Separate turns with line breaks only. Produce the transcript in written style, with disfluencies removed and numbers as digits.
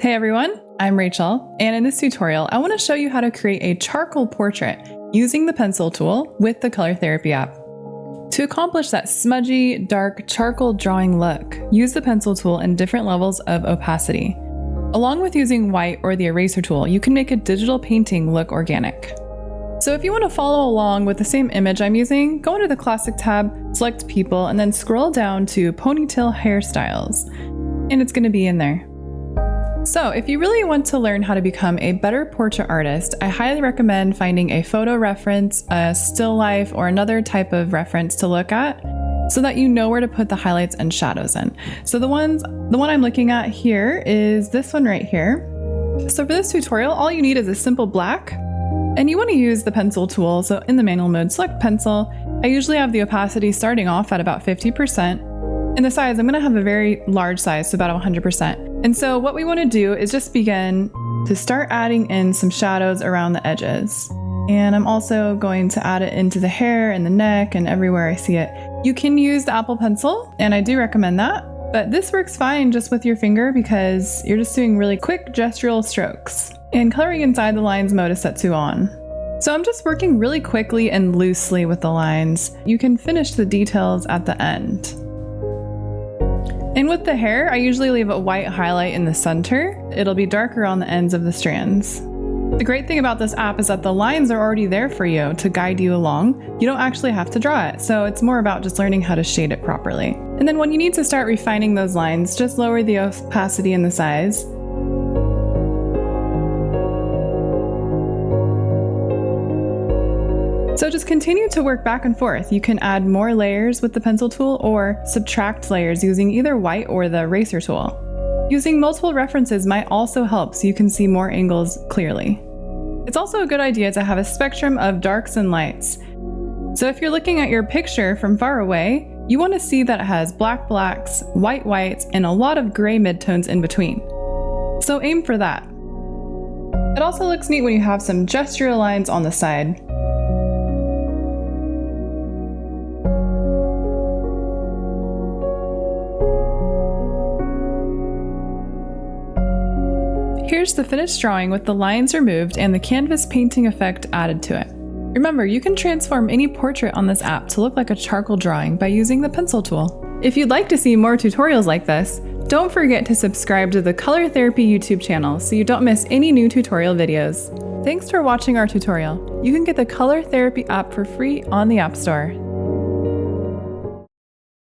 Hey everyone, I'm Rachel, and in this tutorial, I want to show you how to create a charcoal portrait using the pencil tool with the Color Therapy app. To accomplish that smudgy, dark charcoal drawing look, use the pencil tool in different levels of opacity. Along with using white or the eraser tool, you can make a digital painting look organic. So if you want to follow along with the same image I'm using, go into the Classic tab, select People, and then scroll down to Ponytail Hairstyles, and it's going to be in there. So if you really want to learn how to become a better portrait artist, I highly recommend finding a photo reference, a still life, or another type of reference to look at so that you know where to put the highlights and shadows in. So the one I'm looking at here is this one right here. So for this tutorial, all you need is a simple black, and you want to use the pencil tool. So in the manual mode, select pencil. I usually have the opacity starting off at about 50%. And the size, I'm going to have a very large size, so about 100%. And so what we want to do is just begin to start adding in some shadows around the edges. And I'm also going to add it into the hair and the neck and everywhere I see it. You can use the Apple Pencil, and I do recommend that. But this works fine just with your finger because you're just doing really quick gestural strokes. And coloring inside the lines mode is set to on. So I'm just working really quickly and loosely with the lines. You can finish the details at the end. And with the hair, I usually leave a white highlight in the center. It'll be darker on the ends of the strands. The great thing about this app is that the lines are already there for you to guide you along. You don't actually have to draw it, so it's more about just learning how to shade it properly. And then when you need to start refining those lines, just lower the opacity and the size. So just continue to work back and forth. You can add more layers with the pencil tool or subtract layers using either white or the eraser tool. Using multiple references might also help so you can see more angles clearly. It's also a good idea to have a spectrum of darks and lights. So if you're looking at your picture from far away, you want to see that it has black blacks, white whites, and a lot of gray midtones in between. So aim for that. It also looks neat when you have some gestural lines on the side. Here's the finished drawing with the lines removed and the canvas painting effect added to it. Remember, you can transform any portrait on this app to look like a charcoal drawing by using the pencil tool. If you'd like to see more tutorials like this, don't forget to subscribe to the Color Therapy YouTube channel so you don't miss any new tutorial videos. Thanks for watching our tutorial. You can get the Color Therapy app for free on the App Store.